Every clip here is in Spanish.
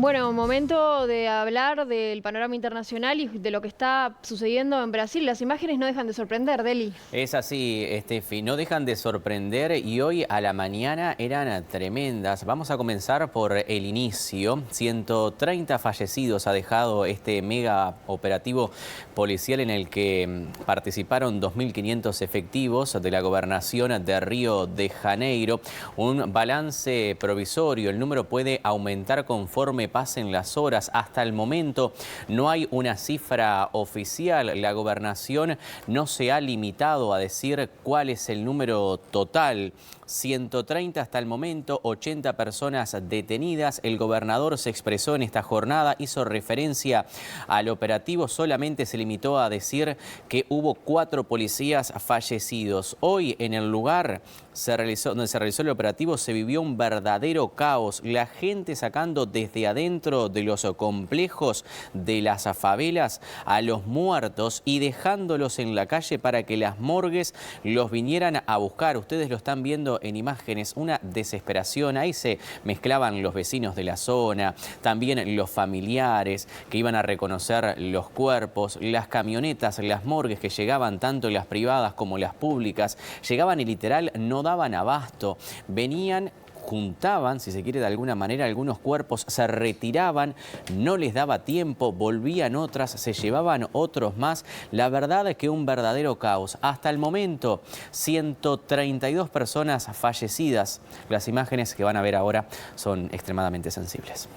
Bueno, momento de hablar del panorama internacional y de lo que está sucediendo en Brasil. Las imágenes no dejan de sorprender, Deli. Es así, Estefi, no dejan de sorprender y hoy a la mañana eran tremendas. Vamos a comenzar por el inicio. 130 fallecidos ha dejado este mega operativo policial en el que participaron 2.500 efectivos de la gobernación de Río de Janeiro. Un balance provisorio, el número puede aumentar conforme pasen las horas. Hasta el momento no hay una cifra oficial. La gobernación no se ha limitado a decir cuál es el número total. 130 hasta el momento, 80 personas detenidas. El gobernador se expresó en esta jornada, hizo referencia al operativo, solamente se limitó a decir que hubo 4 policías fallecidos. Hoy en el lugar donde se realizó el operativo se vivió un verdadero caos. La gente sacando desde adentro de los complejos de las favelas a los muertos y dejándolos en la calle para que las morgues los vinieran a buscar. Ustedes lo están viendo en imágenes, una desesperación. Ahí se mezclaban los vecinos de la zona, también los familiares que iban a reconocer los cuerpos, las camionetas, las morgues que llegaban, tanto las privadas como las públicas, llegaban y literal no daban abasto. Venían, juntaban, si se quiere de alguna manera, algunos cuerpos, se retiraban, no les daba tiempo, volvían otras, se llevaban otros más. La verdad es que un verdadero caos. Hasta el momento, 132 personas fallecidas. Las imágenes que van a ver ahora son extremadamente sensibles.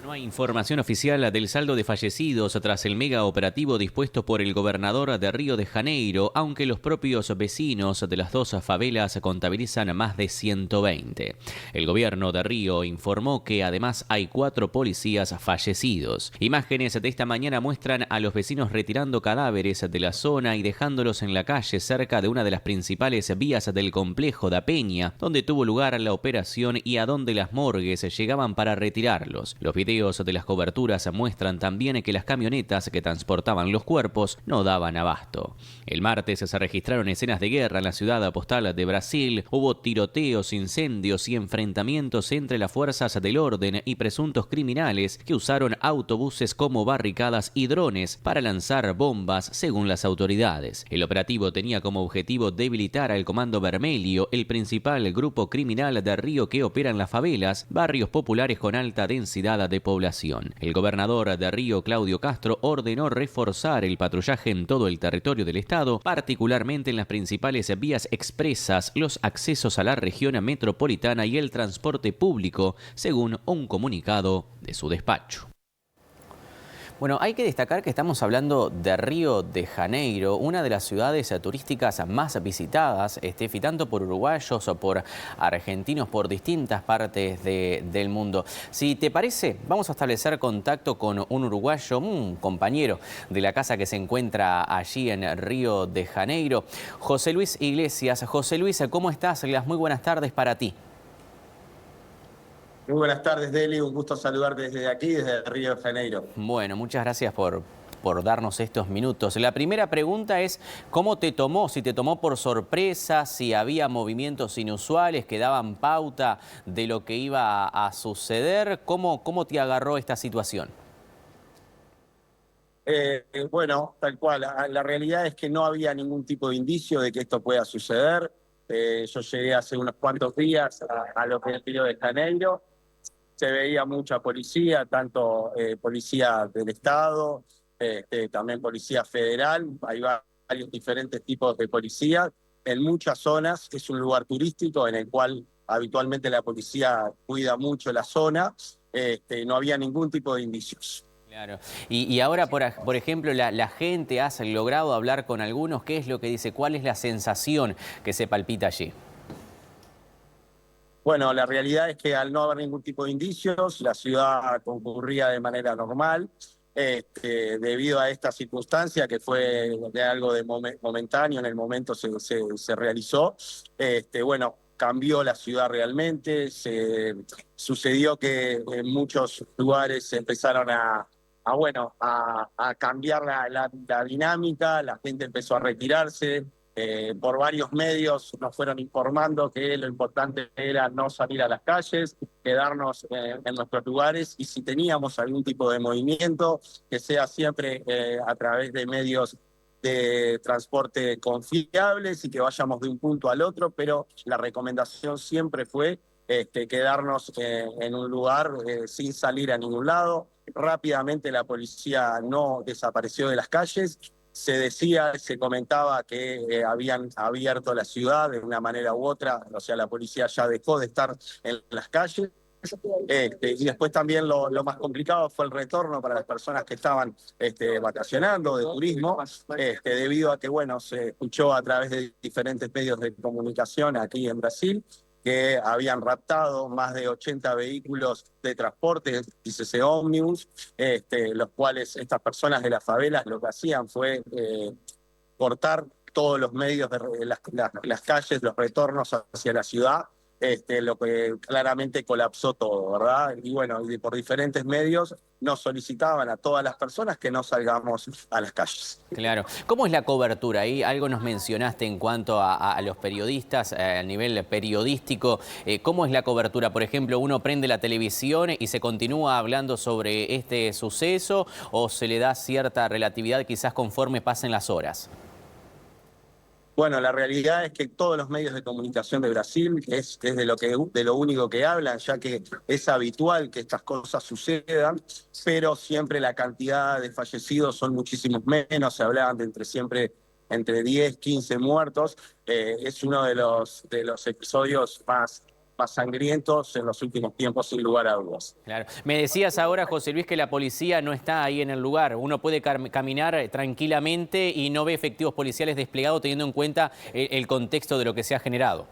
No hay información oficial del saldo de fallecidos tras el mega operativo dispuesto por el gobernador de Río de Janeiro, aunque los propios vecinos de las dos favelas contabilizan más de 120. El gobierno de Río informó que además hay 4 policías fallecidos. Imágenes de esta mañana muestran a los vecinos retirando cadáveres de la zona y dejándolos en la calle cerca de una de las principales vías del complejo da Peña, donde tuvo lugar la operación y a donde las morgues llegaban para retirarlos. Los videos de las coberturas muestran también que las camionetas que transportaban los cuerpos no daban abasto. El martes se registraron escenas de guerra en la ciudad postal de Brasil. Hubo tiroteos, incendios y enfrentamientos entre las fuerzas del orden y presuntos criminales que usaron autobuses como barricadas y drones para lanzar bombas, según las autoridades. El operativo tenía como objetivo debilitar al Comando Vermelho, el principal grupo criminal de Río que opera en las favelas, barrios populares con alta densidad de población. El gobernador de Río, Claudio Castro, ordenó reforzar el patrullaje en todo el territorio del estado, particularmente en las principales vías expresas, los accesos a la región metropolitana y el transporte público, según un comunicado de su despacho. Bueno, hay que destacar que estamos hablando de Río de Janeiro, una de las ciudades turísticas más visitadas, Estefi, tanto por uruguayos o por argentinos, por distintas partes del mundo. Si te parece, vamos a establecer contacto con un uruguayo, un compañero de la casa que se encuentra allí en Río de Janeiro, José Luis Iglesias. José Luis, ¿cómo estás? Las muy buenas tardes para ti. Muy buenas tardes, Deli. Un gusto saludarte desde aquí, desde Río de Janeiro. Bueno, muchas gracias por darnos estos minutos. La primera pregunta es, ¿cómo te tomó? Si te tomó por sorpresa, si había movimientos inusuales que daban pauta de lo que iba a suceder, ¿cómo te agarró esta situación? Bueno, tal cual. La realidad es que no había ningún tipo de indicio de que esto pueda suceder. Yo llegué hace unos cuantos días a lo que es Río de Janeiro. Se veía mucha policía, tanto policía del Estado, también policía federal. Hay varios diferentes tipos de policía. En muchas zonas es un lugar turístico en el cual habitualmente la policía cuida mucho la zona. No había ningún tipo de indicios. Claro. Y ahora, por ejemplo, la gente, ¿has logrado hablar con algunos? ¿Qué es lo que dice? ¿Cuál es la sensación que se palpita allí? Bueno, la realidad es que al no haber ningún tipo de indicios, la ciudad concurría de manera normal, debido a esta circunstancia que fue de algo de momentáneo, en el momento se realizó. Bueno, cambió la ciudad realmente, sucedió que en muchos lugares se empezaron a cambiar la dinámica, la gente empezó a retirarse. Por varios medios nos fueron informando que lo importante era no salir a las calles, quedarnos en nuestros lugares, y si teníamos algún tipo de movimiento, que sea siempre a través de medios de transporte confiables y que vayamos de un punto al otro, pero la recomendación siempre fue quedarnos en un lugar sin salir a ningún lado. Rápidamente la policía no desapareció de las calles. Se decía, se comentaba que habían abierto la ciudad de una manera u otra, o sea, la policía ya dejó de estar en las calles. Y después también lo más complicado fue el retorno para las personas que estaban vacacionando de turismo, debido a que, bueno, se escuchó a través de diferentes medios de comunicación aquí en Brasil que habían raptado más de 80 vehículos de transporte, dícese ómnibus, los cuales estas personas de las favelas lo que hacían fue cortar todos los medios de las calles, los retornos hacia la ciudad, lo que claramente colapsó todo, ¿verdad? Y bueno, por diferentes medios nos solicitaban a todas las personas que no salgamos a las calles. Claro. ¿Cómo es la cobertura? Ahí algo nos mencionaste en cuanto a los periodistas, a nivel periodístico. ¿Cómo es la cobertura? Por ejemplo, uno prende la televisión y se continúa hablando sobre este suceso, o se le da cierta relatividad quizás conforme pasen las horas. Bueno, la realidad es que todos los medios de comunicación de Brasil es de lo único que hablan, ya que es habitual que estas cosas sucedan, pero siempre la cantidad de fallecidos son muchísimos menos. Se hablaban de siempre entre 10, 15 muertos. Es uno de los episodios más sangrientos en los últimos tiempos, sin lugar a dudas. Claro. Me decías ahora, José Luis, que la policía no está ahí en el lugar. Uno puede caminar tranquilamente y no ve efectivos policiales desplegados, teniendo en cuenta el contexto de lo que se ha generado.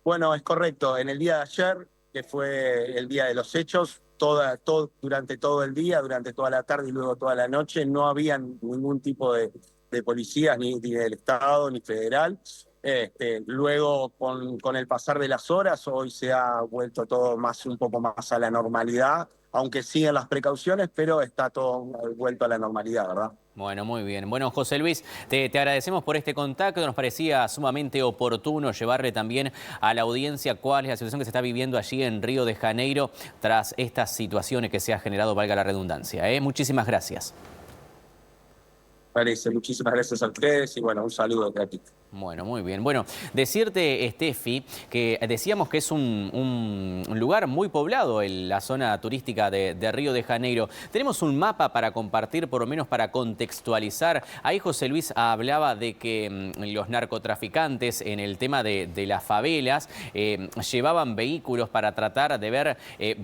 Bueno, es correcto. En el día de ayer, que fue el día de los hechos, durante todo el día, durante toda la tarde y luego toda la noche, no había ningún tipo de policías, ni del Estado, ni federal. Luego, con el pasar de las horas, hoy se ha vuelto todo un poco más a la normalidad, aunque siguen las precauciones, pero está todo vuelto a la normalidad, ¿verdad? Bueno, muy bien. Bueno, José Luis, te agradecemos por este contacto. Nos parecía sumamente oportuno llevarle también a la audiencia cuál es la situación que se está viviendo allí en Río de Janeiro tras estas situaciones que se ha generado, valga la redundancia. Muchísimas gracias. Parece, muchísimas gracias a ustedes y bueno, un saludo de aquí. Bueno, muy bien. Bueno, decirte, Steffi, que decíamos que es un lugar muy poblado en la zona turística de Río de Janeiro. Tenemos un mapa para compartir, por lo menos para contextualizar. Ahí José Luis hablaba de que los narcotraficantes en el tema de las favelas llevaban vehículos para tratar de ver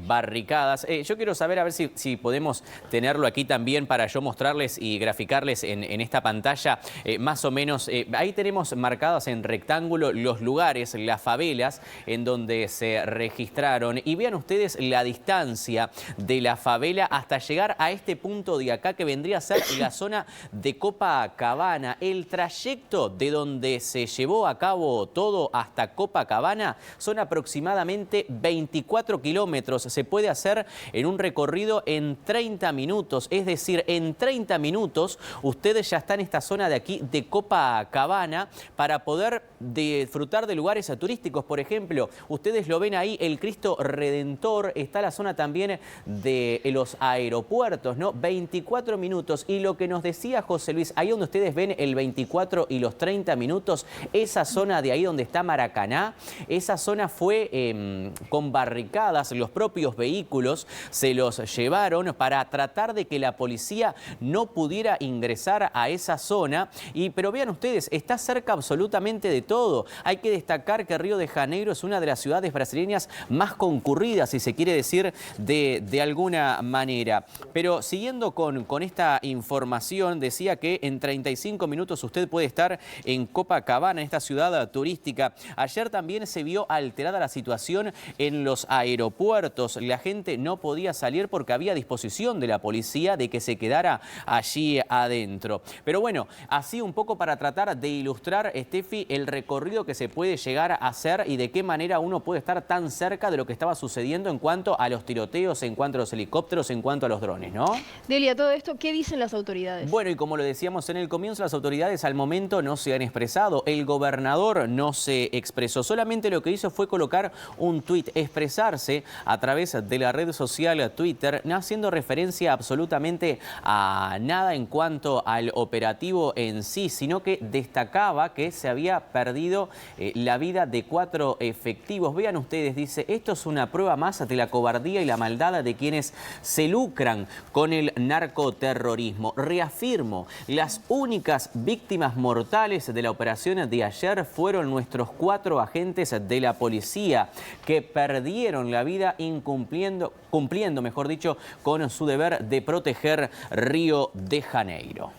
barricadas. Yo quiero saber, a ver si podemos tenerlo aquí también para yo mostrarles y graficarles en esta pantalla más o menos. Ahí tenemos marcadas en rectángulo los lugares, las favelas en donde se registraron, y vean ustedes la distancia de la favela hasta llegar a este punto de acá, que vendría a ser la zona de Copacabana. El trayecto de donde se llevó a cabo todo hasta Copacabana son aproximadamente 24 kilómetros. Se puede hacer en un recorrido en 30 minutos, es decir, en 30 minutos ustedes ya están en esta zona de aquí de Copacabana, para poder disfrutar de lugares turísticos. Por ejemplo, ustedes lo ven ahí, el Cristo Redentor, está la zona también de los aeropuertos, ¿no? 24 minutos. Y lo que nos decía José Luis, ahí donde ustedes ven el 24 y los 30 minutos, esa zona de ahí donde está Maracaná, esa zona fue con barricadas. Los propios vehículos se los llevaron para tratar de que la policía no pudiera ingresar a esa zona. Pero vean ustedes, está cerca absolutamente de todo. Hay que destacar que Río de Janeiro es una de las ciudades brasileñas más concurridas, si se quiere decir de alguna manera. Pero siguiendo con esta información, decía que en 35 minutos usted puede estar en Copacabana, en esta ciudad turística. Ayer también se vio alterada la situación en los aeropuertos. La gente no podía salir porque había disposición de la policía de que se quedara allí adentro. helicóptero. Pero bueno, así un poco para tratar de ilustrar, Steffi, el recorrido que se puede llegar a hacer y de qué manera uno puede estar tan cerca de lo que estaba sucediendo en cuanto a los tiroteos, en cuanto a los helicópteros, en cuanto a los drones, ¿no? Delia, todo esto, ¿qué dicen las autoridades? Bueno, y como lo decíamos en el comienzo, las autoridades al momento no se han expresado. El gobernador no se expresó. Solamente lo que hizo fue colocar un tuit, expresarse a través de la red social Twitter, no haciendo referencia absolutamente a nada en cuanto al operativo en sí, sino que destacaba que se había perdido la vida de 4 efectivos. Vean ustedes, dice, esto es una prueba más de la cobardía y la maldad de quienes se lucran con el narcoterrorismo. Reafirmo, las únicas víctimas mortales de la operación de ayer fueron nuestros 4 agentes de la policía que perdieron la vida cumpliendo, mejor dicho, con su deber de proteger Río de Janeiro.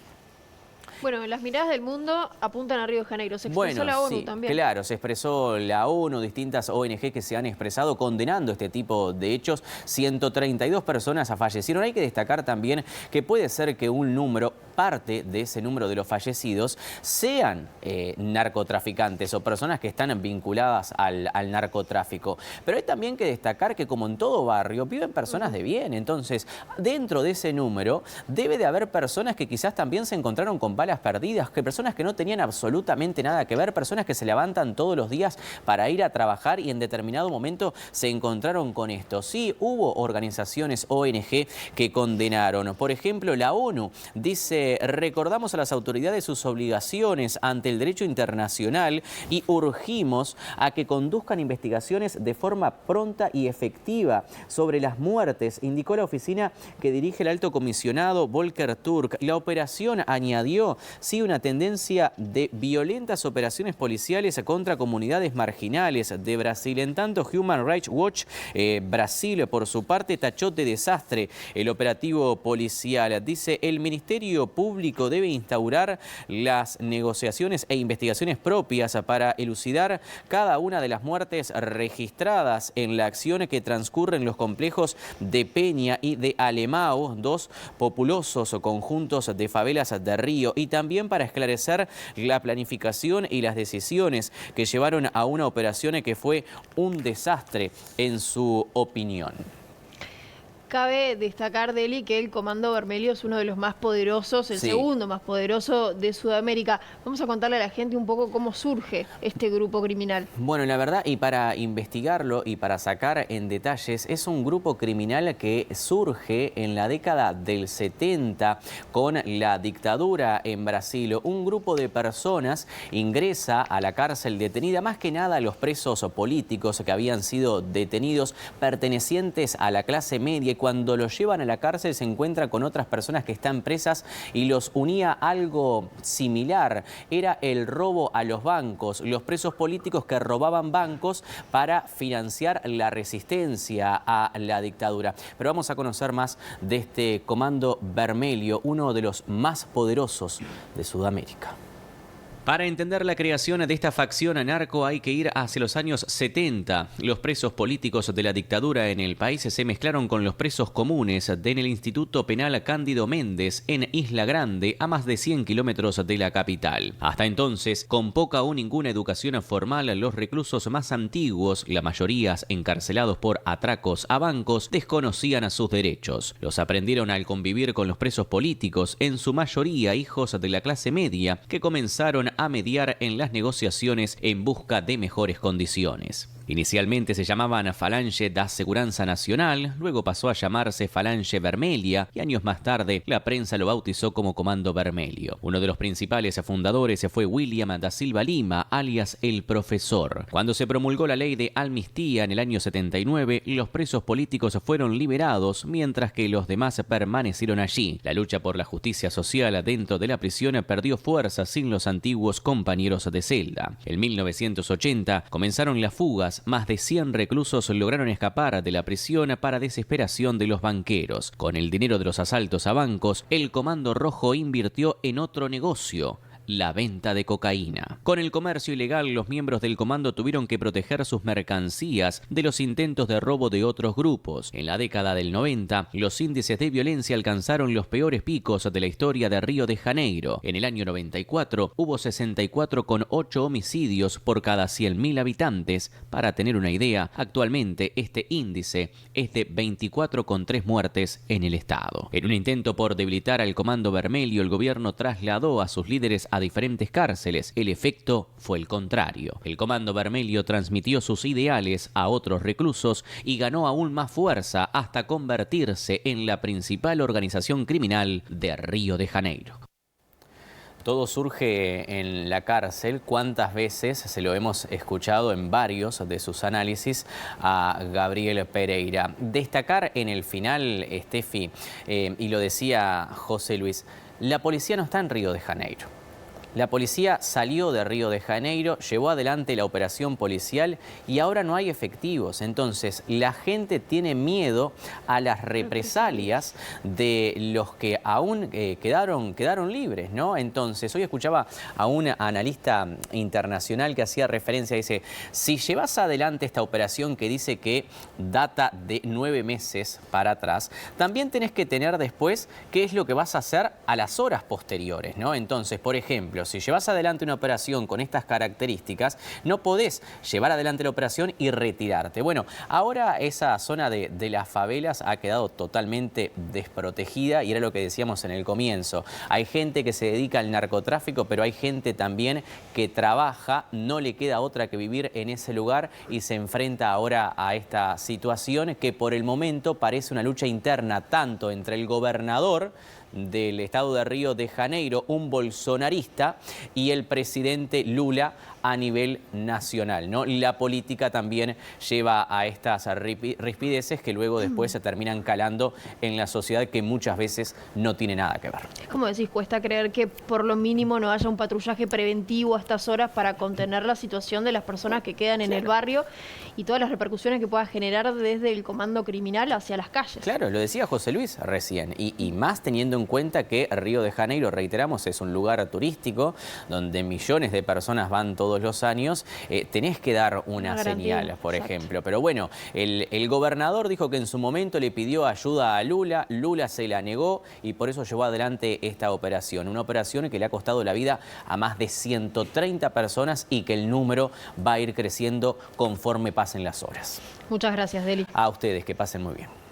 Bueno, las miradas del mundo apuntan a Río de Janeiro. Se expresó la ONU también. Claro, se expresó la ONU, distintas ONG que se han expresado condenando este tipo de hechos. 132 personas fallecieron. Hay que destacar también que puede ser que un número, parte de ese número de los fallecidos, sean narcotraficantes o personas que están vinculadas al narcotráfico. Pero hay también que destacar que, como en todo barrio, viven personas de bien. Entonces, dentro de ese número debe de haber personas que quizás también se encontraron con balas perdidas, que personas que no tenían absolutamente nada que ver, personas que se levantan todos los días para ir a trabajar y en determinado momento se encontraron con esto. Sí, hubo organizaciones ONG que condenaron. Por ejemplo, la ONU dice: recordamos a las autoridades sus obligaciones ante el derecho internacional y urgimos a que conduzcan investigaciones de forma pronta y efectiva sobre las muertes, indicó la oficina que dirige el alto comisionado Volker Turk. La operación, añadió, sí, una tendencia de violentas operaciones policiales contra comunidades marginales de Brasil. En tanto, Human Rights Watch Brasil, por su parte, tachó de desastre el operativo policial. Dice: el Ministerio Público debe instaurar las negociaciones e investigaciones propias para elucidar cada una de las muertes registradas en la acción que transcurre en los complejos de Peña y de Alemão, 2 populosos conjuntos de favelas de Río, y también para esclarecer la planificación y las decisiones que llevaron a una operación que fue un desastre, en su opinión. Cabe destacar, Deli, que el Comando Vermelho es uno de los más poderosos, el segundo más poderoso de Sudamérica. Vamos a contarle a la gente un poco cómo surge este grupo criminal. Bueno, la verdad, y para investigarlo y para sacar en detalles, es un grupo criminal que surge en la década del 70 con la dictadura en Brasil. Un grupo de personas ingresa a la cárcel detenida, más que nada los presos políticos que habían sido detenidos pertenecientes a la clase media. Cuando los llevan a la cárcel se encuentra con otras personas que están presas y los unía algo similar. Era el robo a los bancos, los presos políticos que robaban bancos para financiar la resistencia a la dictadura. Pero vamos a conocer más de este Comando Vermelho, uno de los más poderosos de Sudamérica. Para entender la creación de esta facción narco hay que ir hacia los años 70. Los presos políticos de la dictadura en el país se mezclaron con los presos comunes en el Instituto Penal Cándido Méndez en Isla Grande, a más de 100 kilómetros de la capital. Hasta entonces, con poca o ninguna educación formal, los reclusos más antiguos, la mayoría encarcelados por atracos a bancos, desconocían sus derechos. Los aprendieron al convivir con los presos políticos, en su mayoría hijos de la clase media, que comenzaron a mediar en las negociaciones en busca de mejores condiciones. Inicialmente se llamaban Falange da Segurança Nacional, luego pasó a llamarse Falange Vermelha y años más tarde la prensa lo bautizó como Comando Vermelho. Uno de los principales fundadores fue William da Silva Lima, alias El Profesor. Cuando se promulgó la ley de amnistía en el año 79, los presos políticos fueron liberados, mientras que los demás permanecieron allí. La lucha por la justicia social dentro de la prisión perdió fuerza sin los antiguos compañeros de celda. En 1980 comenzaron las fugas. Más de 100 reclusos lograron escapar de la prisión para desesperación de los banqueros. Con el dinero de los asaltos a bancos, el Comando Rojo invirtió en otro negocio: la venta de cocaína. Con el comercio ilegal, los miembros del comando tuvieron que proteger sus mercancías de los intentos de robo de otros grupos. En la década del 90, los índices de violencia alcanzaron los peores picos de la historia de Río de Janeiro. En el año 94 hubo 64,8 homicidios por cada 100.000 habitantes. Para tener una idea, actualmente este índice es de 24,3 muertes en el estado. En un intento por debilitar al Comando Vermelho, el gobierno trasladó a sus líderes a diferentes cárceles. El efecto fue el contrario. El Comando Vermelho transmitió sus ideales a otros reclusos y ganó aún más fuerza hasta convertirse en la principal organización criminal de Río de Janeiro. Todo surge en la cárcel. ¿Cuántas veces se lo hemos escuchado en varios de sus análisis a Gabriel Pereira? Destacar en el final, Steffi, y lo decía José Luis, la policía no está en Río de Janeiro. La policía salió de Río de Janeiro, llevó adelante la operación policial y ahora no hay efectivos. Entonces, la gente tiene miedo a las represalias de los que aún quedaron libres, ¿no? Entonces, hoy escuchaba a un analista internacional que hacía referencia, dice, si llevas adelante esta operación que dice que data de 9 meses para atrás, también tenés que tener después qué es lo que vas a hacer a las horas posteriores, ¿no? Entonces, por ejemplo, si llevas adelante una operación con estas características, no podés llevar adelante la operación y retirarte. Bueno, ahora esa zona de las favelas ha quedado totalmente desprotegida y era lo que decíamos en el comienzo. Hay gente que se dedica al narcotráfico, pero hay gente también que trabaja, no le queda otra que vivir en ese lugar y se enfrenta ahora a esta situación que por el momento parece una lucha interna tanto entre el gobernador del estado de Río de Janeiro, un bolsonarista, y el presidente Lula a nivel nacional, ¿no? La política también lleva a estas rispideces que luego después se terminan calando en la sociedad, que muchas veces no tiene nada que ver. Es como decís, cuesta creer que por lo mínimo no haya un patrullaje preventivo a estas horas para contener la situación de las personas que quedan en el barrio y todas las repercusiones que pueda generar desde el comando criminal hacia las calles. Claro, lo decía José Luis recién, y más teniendo en cuenta que Río de Janeiro, reiteramos, es un lugar turístico donde millones de personas van todos los años. Tenés que dar una señal, por ejemplo. Pero bueno, el gobernador dijo que en su momento le pidió ayuda a Lula, Lula se la negó y por eso llevó adelante esta operación. Una operación que le ha costado la vida a más de 130 personas y que el número va a ir creciendo conforme pasen las horas. Muchas gracias, Deli. A ustedes, que pasen muy bien.